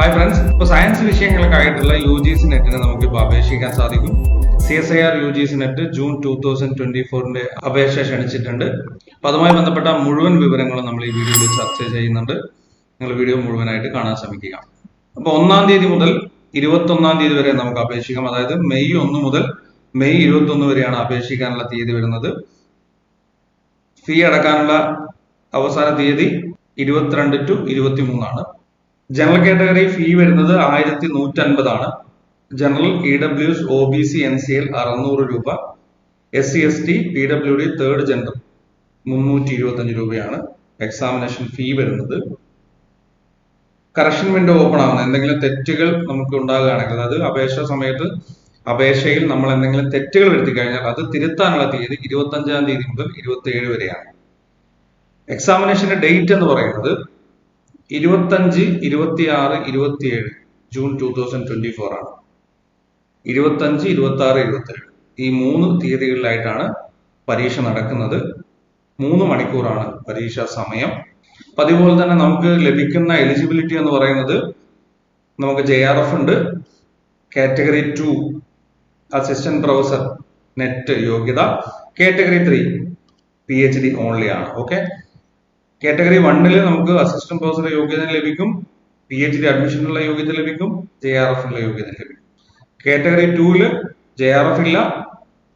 Hi friends, ഇപ്പോൾ science വിഷയങ്ങൾക്കായിട്ടുള്ള U G C നെറ്റിന് നമുക്കിപ്പോൾ അപേക്ഷിക്കാൻ സാധിക്കും. CSIR U G C net June 2024 അപേക്ഷ ക്ഷണിച്ചിട്ടുണ്ട്. അപ്പോൾ അതുമായി ബന്ധപ്പെട്ട മുഴുവൻ വിവരങ്ങളും നമ്മൾ ഈ വീഡിയോയിൽ ചർച്ച ചെയ്യുന്നുണ്ട്. നിങ്ങൾ വീഡിയോ മുഴുവനായിട്ട് കാണാൻ ശ്രമിക്കുക. അപ്പോൾ 1-ാം തീയതി മുതൽ 21-ാം തീയതി വരെ നമുക്ക് അപേക്ഷിക്കാം. അതായത് മെയ് 1 മുതൽ മെയ് 21 വരെയാണ് അപേക്ഷിക്കാനുള്ള തീയതി വരുന്നത്. ഫീ അടക്കാനുള്ള അവസാന തീയതി 22 to 23 ആണ്. ജനറൽ കാറ്റഗറി ഫീ വരുന്നത് 1150 ആണ്. ജനറൽ EWS OBC NCL 600 രൂപ. SC ST PWD third general 325 രൂപയാണ് എക്സാമിനേഷൻ ഫീ വരുന്നത്. കറക്ഷൻ വിൻഡോ ഓപ്പൺ ആവുന്നത് എന്തെങ്കിലും തെറ്റുകൾ നമുക്ക് ഉണ്ടാകുകയാണെങ്കിൽ, അതായത് അപേക്ഷയിൽ നമ്മൾ എന്തെങ്കിലും തെറ്റുകൾ വരുത്തി കഴിഞ്ഞാൽ അത് തിരുത്താനുള്ള തീയതി 25-ാം തീയതി മുതൽ 27 വരെയാണ്. എക്സാമിനേഷന്റെ ഡേറ്റ് എന്ന് പറയുന്നത് 25, 26, 27 ജൂൺ 2024 ആണ്. 25, 26, 27 ഈ 3 തീയതികളിലായിട്ടാണ് പരീക്ഷ നടക്കുന്നത്. 3 മണിക്കൂറാണ് പരീക്ഷാ സമയം. അതുപോലെ തന്നെ നമുക്ക് ലഭിക്കുന്ന എലിജിബിലിറ്റി എന്ന് പറയുന്നത് നമുക്ക് JRF ഉണ്ട്, കാറ്റഗറി 2 അസിസ്റ്റന്റ് പ്രൊഫസർ നെറ്റ് യോഗ്യത, കാറ്റഗറി 3 PhD ഓൺലി ആണ്. ഓക്കെ, കാറ്റഗറി 1 നമുക്ക് അസിസ്റ്റന്റ് പ്രൊഫസർ യോഗ്യത ലഭിക്കും, PhD അഡ്മിഷനുള്ള യോഗ്യത ലഭിക്കും, JRF ഉള്ള യോഗ്യത ലഭിക്കും. കാറ്റഗറി 2 JRF ഇല്ല,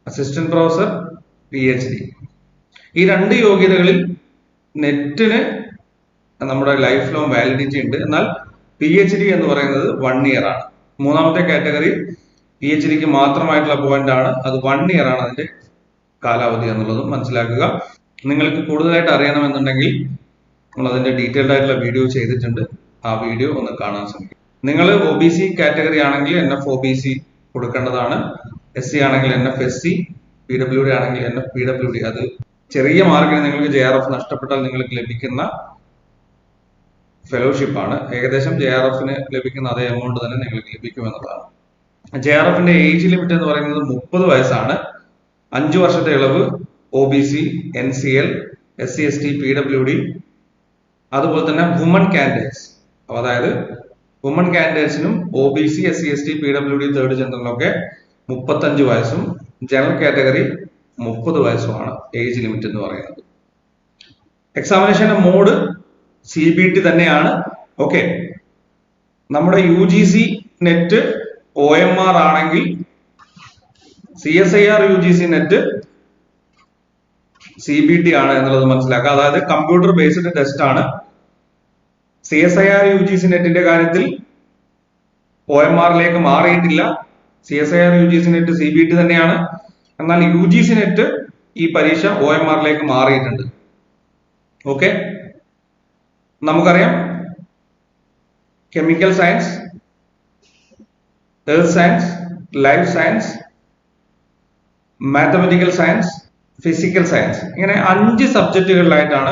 അസിസ്റ്റന്റ് പ്രൊഫസർ, PhD ഈ 2 യോഗ്യതകളിൽ നെറ്റിന് നമ്മുടെ ലൈഫ് ലോങ് വാലിഡിറ്റി ഉണ്ട്. എന്നാൽ PhD എന്ന് പറയുന്നത് 1 ഇയർ ആണ്. 3-ാമത്തെ കാറ്റഗറി PhDക്ക് മാത്രമായിട്ടുള്ള പോയിന്റ് ആണ്. അത് 1 ഇയർ ആണ് അതിന്റെ കാലാവധി എന്നുള്ളതും മനസ്സിലാക്കുക. നിങ്ങൾക്ക് കൂടുതലായിട്ട് അറിയണമെന്നുണ്ടെങ്കിൽ നമ്മൾ അതിന്റെ ഡീറ്റെയിൽഡ് ആയിട്ടുള്ള വീഡിയോ ചെയ്തിട്ടുണ്ട്. ആ വീഡിയോ ഒന്ന് കാണാൻ ശ്രമിക്കും. നിങ്ങൾ OBC കാറ്റഗറി ആണെങ്കിൽ NF-OBC കൊടുക്കേണ്ടതാണ്. SC ആണെങ്കിൽ NF-SC, PWD ആണെങ്കിൽ NF-PWD. അത് ചെറിയ മാർക്കിന് നിങ്ങൾക്ക് JRF നഷ്ടപ്പെട്ടാൽ നിങ്ങൾക്ക് ലഭിക്കുന്ന ഫെലോഷിപ്പ് ആണ്. ഏകദേശം JRF-ന് ലഭിക്കുന്ന അതേ എമൗണ്ട് തന്നെ നിങ്ങൾക്ക് ലഭിക്കുമെന്നതാണ്. JRF-ന്റെ ഏജ് ലിമിറ്റ് എന്ന് പറയുന്നത് 30 വയസ്സാണ്. 5 വർഷത്തെ ഇളവ് OBC, NCL, SC ST, PWD, അതുപോലെ തന്നെ വുമൺ കാൻഡിഡേറ്റ്സ്. അതായത് വുമൺ കാൻഡിഡേറ്റ്സിനും OBC, SC ST, PWD third ജനറലൊക്കെ 35 വയസ്സും ജനറൽ കാറ്റഗറി 30 വയസ്സുമാണ് ഏജ് ലിമിറ്റ് എന്ന് പറയുന്നത്. എക്സാമിനേഷന്റെ മോഡ് CBT തന്നെയാണ്. ഓക്കെ, നമ്മുടെ UGC നെറ്റ് OMR ആണെങ്കിൽ CSIR UGC നെറ്റ് CBT ആണ് എന്നുള്ളത് മനസ്സിലാക്കുക. അതായത് കമ്പ്യൂട്ടർ ബേസ്ഡ് ടെസ്റ്റ് ആണ്. CSIR UGC നെറ്റിന്റെ കാര്യത്തിൽ OMR-ലേക്ക് മാറിയിട്ടില്ല. CSIR UGC നെറ്റ് CBT തന്നെയാണ്. എന്നാൽ UGC നെറ്റ് ഈ പരീക്ഷ OMR-ലേക്ക് മാറിയിട്ടുണ്ട്. ഓക്കെ, നമുക്കറിയാം chemical science, earth science, life science, mathematical science, physical science, ഇങ്ങനെ 5 സബ്ജക്റ്റുകളിലായിട്ടാണ്.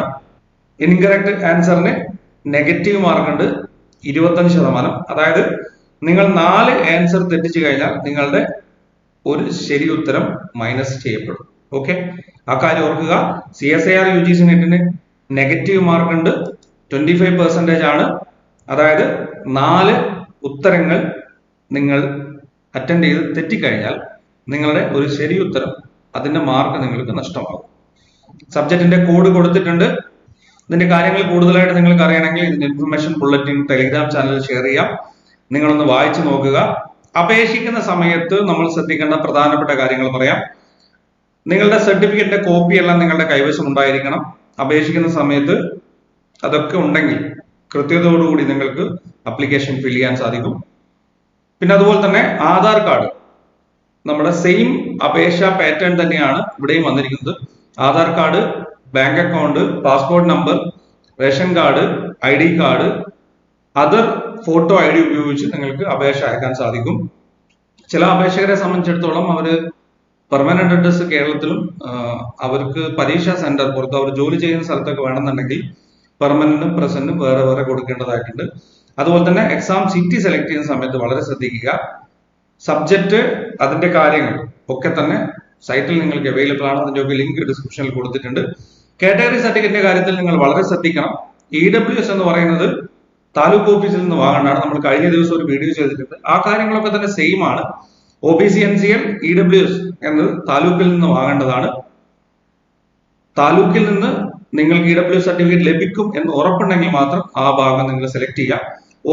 ഇൻകറക്റ്റ് ആൻസറിന് നെഗറ്റീവ് മാർക്ക് ഉണ്ട് 25%. അതായത് നിങ്ങൾ 4 ആൻസർ തെറ്റിച്ചു കഴിഞ്ഞാൽ നിങ്ങളുടെ ഒരു ശരി ഉത്തരം മൈനസ് ചെയ്യപ്പെടും. ഓക്കെ, ആ കാര്യം ഓർക്കുക. CSIR UGC നെറ്റിന് നെഗറ്റീവ് മാർക്ക് ഉണ്ട് 25% ആണ്. അതായത് 4 ഉത്തരങ്ങൾ നിങ്ങൾ അറ്റൻഡ് ചെയ്ത് തെറ്റിക്കഴിഞ്ഞാൽ നിങ്ങളുടെ ഒരു ശരി ഉത്തരം, അതിന്റെ മാർക്ക് നിങ്ങൾക്ക് നഷ്ടമാകും. സബ്ജക്റ്റിന്റെ കോഡ് കൊടുത്തിട്ടുണ്ട്. ഇതിന്റെ കാര്യങ്ങൾ കൂടുതലായിട്ട് നിങ്ങൾക്ക് അറിയണമെങ്കിൽ ഇതിന്റെ ഇൻഫർമേഷൻ ബുള്ളറ്റിൻ ടെലിഗ്രാം ചാനലിൽ ഷെയർ ചെയ്യാം. നിങ്ങളൊന്ന് വായിച്ചു നോക്കുക. അപേക്ഷിക്കുന്ന സമയത്ത് നമ്മൾ ശ്രദ്ധിക്കേണ്ട പ്രധാനപ്പെട്ട കാര്യങ്ങൾ പറയാം. നിങ്ങളുടെ സർട്ടിഫിക്കറ്റിന്റെ കോപ്പി എല്ലാം നിങ്ങളുടെ കൈവശം ഉണ്ടായിരിക്കണം. അപേക്ഷിക്കുന്ന സമയത്ത് അതൊക്കെ ഉണ്ടെങ്കിൽ കൃത്യതയോടുകൂടി നിങ്ങൾക്ക് അപ്ലിക്കേഷൻ ഫിൽ ചെയ്യാൻ സാധിക്കും. പിന്നെ അതുപോലെ തന്നെ ആധാർ കാർഡ് നമ്മുടെ സെയിം അപേക്ഷാ പാറ്റേൺ തന്നെയാണ് ഇവിടെയും വന്നിരിക്കുന്നത്. Aadhaar card, bank account, passport number, ration card, ID card, other photo ID ഉപയോഗിച്ച് നിങ്ങൾക്ക് അപേക്ഷ അയക്കാൻ സാധിക്കും. ചില അപേക്ഷകരെ സംബന്ധിച്ചിടത്തോളം അവര് പെർമനന്റ് അഡ്രസ് കേരളത്തിലും അവർക്ക് പരീക്ഷാ സെന്റർ പുറത്ത് അവർ ജോലി ചെയ്യുന്ന സ്ഥലത്തൊക്കെ വേണമെന്നുണ്ടെങ്കിൽ പെർമനന്റും പ്രസന്റും വേറെ വേറെ കൊടുക്കേണ്ടതായിട്ടുണ്ട്. അതുപോലെ തന്നെ എക്സാം സിറ്റി സെലക്ട് ചെയ്യുന്ന സമയത്ത് വളരെ ശ്രദ്ധിക്കുക. സബ്ജക്ട്, അതിന്റെ കാര്യങ്ങൾ ഒക്കെ തന്നെ സൈറ്റിൽ നിങ്ങൾക്ക് അവൈലബിൾ ആണ്. അതിന്റെ ലിങ്ക് ഡിസ്ക്രിപ്ഷനിൽ കൊടുത്തിട്ടുണ്ട്. കാറ്റഗറി സർട്ടിഫിക്കറ്റിന്റെ കാര്യത്തിൽ നിങ്ങൾ വളരെ ശ്രദ്ധിക്കണം. EWS എന്ന് പറയുന്നത് താലൂക്ക് ഓഫീസിൽ നിന്ന് വാങ്ങേണ്ടതാണ്. നമ്മൾ കഴിഞ്ഞ ദിവസം ഒരു വീഡിയോ ചെയ്തിട്ടുണ്ട്. ആ കാര്യങ്ങളൊക്കെ തന്നെ സെയിം ആണ്. OBC NCL EWS എന്നത് താലൂക്കിൽ നിന്ന് വാങ്ങേണ്ടതാണ്. താലൂക്കിൽ നിന്ന് നിങ്ങൾക്ക് EWS സർട്ടിഫിക്കറ്റ് ലഭിക്കും എന്ന് ഉറപ്പുണ്ടെങ്കിൽ മാത്രം ആ ഭാഗം നിങ്ങൾ സെലക്ട് ചെയ്യുക.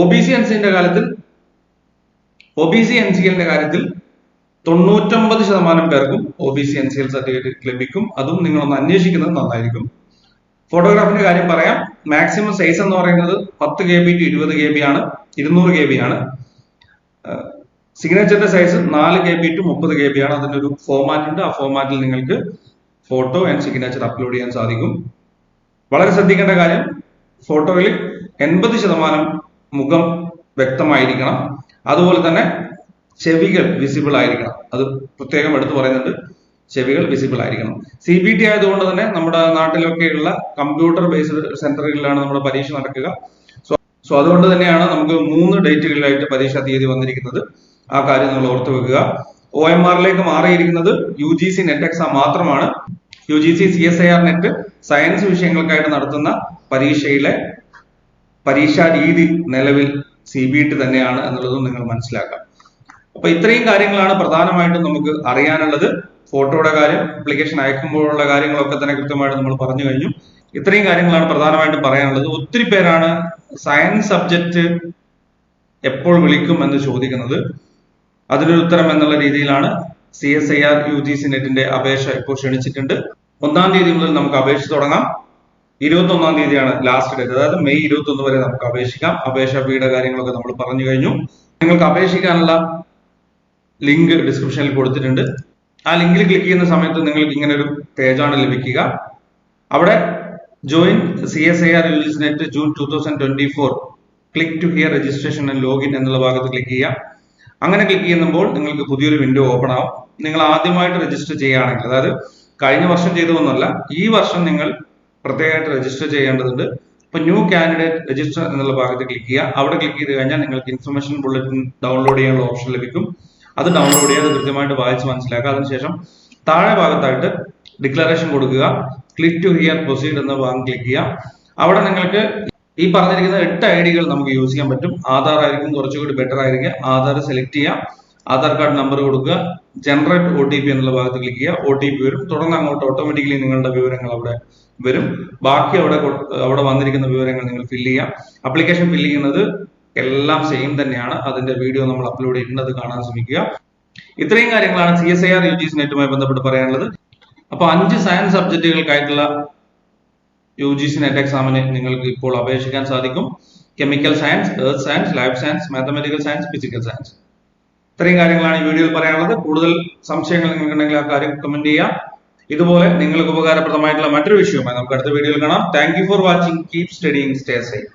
OBC NCLന്റെ കാര്യത്തിൽ 99% പേർക്കും OBC NCL സർട്ടിഫിക്കറ്റ് ലഭിക്കും. അതും നിങ്ങളൊന്ന് അന്വേഷിക്കുന്നത് നന്നായിരിക്കും. ഫോട്ടോഗ്രാഫിന്റെ കാര്യം പറയാം. മാക്സിമം സൈസ് എന്ന് പറയുന്നത് 10 KB to 20 KB ആണ്, 200 KB ആണ്. സിഗ്നേച്ചറിന്റെ സൈസ് 4 KB to 30 KB ആണ്. അതിന്റെ ഒരു ഫോർമാറ്റ് ഉണ്ട്. ആ ഫോർമാറ്റിൽ നിങ്ങൾക്ക് ഫോട്ടോ ആൻഡ് സിഗ്നേച്ചർ അപ്ലോഡ് ചെയ്യാൻ സാധിക്കും. വളരെ ശ്രദ്ധിക്കേണ്ട കാര്യം, ഫോട്ടോയിൽ 80% മുഖം വ്യക്തമായിരിക്കണം. അതുപോലെ തന്നെ ചെവികൾ വിസിബിൾ ആയിരിക്കണം. അത് പ്രത്യേകം എടുത്തു പറയുന്നുണ്ട്, ചെവികൾ വിസിബിൾ ആയിരിക്കണം. CBT ആയതുകൊണ്ട് തന്നെ നമ്മുടെ നാട്ടിലൊക്കെയുള്ള കമ്പ്യൂട്ടർ ബേസ്ഡ് സെന്ററുകളിലാണ് നമ്മുടെ പരീക്ഷ നടക്കുക. സോ അതുകൊണ്ട് തന്നെയാണ് നമുക്ക് 3 ഡേറ്റുകളിലായിട്ട് പരീക്ഷാ തീയതി വന്നിരിക്കുന്നത്. ആ കാര്യം നമ്മൾ ഓർത്തു വെക്കുക. OMRലേക്ക് മാറിയിരിക്കുന്നത് UGC നെറ്റ് എക്സാം മാത്രമാണ്. UGC CSIR നെറ്റ് സയൻസ് വിഷയങ്ങൾക്കായിട്ട് നടത്തുന്ന പരീക്ഷയിലെ പരീക്ഷാ രീതി നിലവിൽ CBT തന്നെയാണ് എന്നുള്ളതും നിങ്ങൾ മനസ്സിലാക്കാം. അപ്പൊ ഇത്രയും കാര്യങ്ങളാണ് പ്രധാനമായിട്ടും നമുക്ക് അറിയാനുള്ളത്. ഫോട്ടോയുടെ കാര്യം, അപ്ലിക്കേഷൻ അയക്കുമ്പോഴുള്ള കാര്യങ്ങളൊക്കെ തന്നെ കൃത്യമായിട്ട് നമ്മൾ പറഞ്ഞു കഴിഞ്ഞു. ഇത്രയും കാര്യങ്ങളാണ് പ്രധാനമായിട്ടും പറയാനുള്ളത്. ഒത്തിരി പേരാണ് സയൻസ് സബ്ജക്റ്റ് എപ്പോൾ വിളിക്കും എന്ന് ചോദിക്കുന്നത്. അതിനൊരു ഉത്തരം എന്നുള്ള രീതിയിലാണ് CSIR UGC നെറ്റിന്റെ അപേക്ഷ ഇപ്പോൾ ക്ഷണിച്ചിട്ടുണ്ട്. 1-ാം തീയതി മുതൽ നമുക്ക് അപേക്ഷ തുടങ്ങാം. 21-ാം തീയതിയാണ് ലാസ്റ്റ് ഡേറ്റ്. അതായത് മെയ് 21 വരെ നമുക്ക് അപേക്ഷിക്കാം. അപേക്ഷ ഫീയുടെ കാര്യങ്ങളൊക്കെ നമ്മൾ പറഞ്ഞു കഴിഞ്ഞു. നിങ്ങൾക്ക് അപേക്ഷിക്കാനുള്ള ലിങ്ക് ഡിസ്ക്രിപ്ഷനിൽ കൊടുത്തിട്ടുണ്ട്. ആ ലിങ്കിൽ ക്ലിക്ക് ചെയ്യുന്ന സമയത്ത് നിങ്ങൾക്ക് ഇങ്ങനെ ഒരു പേജാണ് ലഭിക്കുക. അവിടെ join CSIR UGC net June 2024 click to here registration and login എന്നുള്ള ഭാഗത്ത് ക്ലിക്ക് ചെയ്യുക. അങ്ങനെ ക്ലിക്ക് ചെയ്യുമ്പോൾ നിങ്ങൾക്ക് പുതിയൊരു വിൻഡോ ഓപ്പൺ ആവും. നിങ്ങൾ ആദ്യമായിട്ട് രജിസ്റ്റർ ചെയ്യുകയാണെങ്കിൽ, അതായത് കഴിഞ്ഞ വർഷം ചെയ്തതൊന്നുമല്ല, ഈ വർഷം നിങ്ങൾ പ്രത്യേകമായിട്ട് രജിസ്റ്റർ ചെയ്യേണ്ടതുണ്ട്. ഇപ്പൊ ന്യൂ കാൻഡിഡേറ്റ് രജിസ്റ്റർ എന്നുള്ള ഭാഗത്ത് ക്ലിക്ക് ചെയ്യുക. അവിടെ ക്ലിക്ക് ചെയ്ത് കഴിഞ്ഞാൽ നിങ്ങൾക്ക് ഇൻഫർമേഷൻ ബുള്ളറ്റിൻ ഡൗൺലോഡ് ചെയ്യാനുള്ള ഓപ്ഷൻ ലഭിക്കും. അത് ഡൗൺലോഡ് ചെയ്യാതെ കൃത്യമായിട്ട് വായിച്ച് മനസ്സിലാക്കുക. അതിനുശേഷം താഴെ ഭാഗത്തായിട്ട് ഡിക്ലറേഷൻ കൊടുക്കുക. ക്ലിക്ക് ടു ഹിയർ പ്രൊസീഡ് എന്ന ഭാഗം ക്ലിക്ക് ചെയ്യുക. അവിടെ നിങ്ങൾക്ക് ഈ പറഞ്ഞിരിക്കുന്ന 8 ഐഡികൾ നമുക്ക് യൂസ് ചെയ്യാൻ പറ്റും. ആധാർ ആയിരിക്കും കുറച്ചുകൂടി ബെറ്റർ ആയിരിക്കും. ആധാർ സെലക്ട് ചെയ്യുക, ആധാർ കാർഡ് നമ്പർ കൊടുക്കുക, ജനറേറ്റ് OTP എന്നുള്ള ഭാഗത്ത് ക്ലിക്ക് ചെയ്യുക. OTP വരും. തുടർന്ന് അങ്ങോട്ട് ഓട്ടോമാറ്റിക്കലി നിങ്ങളുടെ വിവരങ്ങൾ അവിടെ വരും. ബാക്കി അവിടെ വന്നിരിക്കുന്ന വിവരങ്ങൾ നിങ്ങൾ ഫില്ല് ചെയ്യുക. അപ്ലിക്കേഷൻ ഫില്ല് ചെയ്യുന്നത് എല്ലാം സെയിം തന്നെയാണ്. അതിന്റെ വീഡിയോ നമ്മൾ അപ്ലോഡ് ചെയ്യുന്നത് കാണാൻ ശ്രമിക്കുക. ഇത്രയും കാര്യങ്ങളാണ് CSIR UGC നെറ്റുമായി ബന്ധപ്പെട്ട് പറയാനുള്ളത്. അപ്പൊ 5 സയൻസ് സബ്ജക്റ്റുകൾക്കായിട്ടുള്ള UGC നെറ്റ് എക്സാമിന് നിങ്ങൾക്ക് ഇപ്പോൾ അപേക്ഷിക്കാൻ സാധിക്കും. Chemical science, earth science, life science, mathematical science, physical science. ഇത്രയും കാര്യങ്ങളാണ് ഈ വീഡിയോയിൽ പറയാനുള്ളത്. കൂടുതൽ സംശയങ്ങൾ നിങ്ങൾക്കുണ്ടെങ്കിൽ ആ കാര്യം കമന്റ് ചെയ്യാം. ഇതുപോലെ നിങ്ങൾക്ക് ഉപകാരപ്രദമായിട്ടുള്ള മറ്റൊരു വിഷയവുമായി നമുക്ക് അടുത്ത വീഡിയോയിൽ കാണാം. Thank you for watching. Keep studying, stay safe.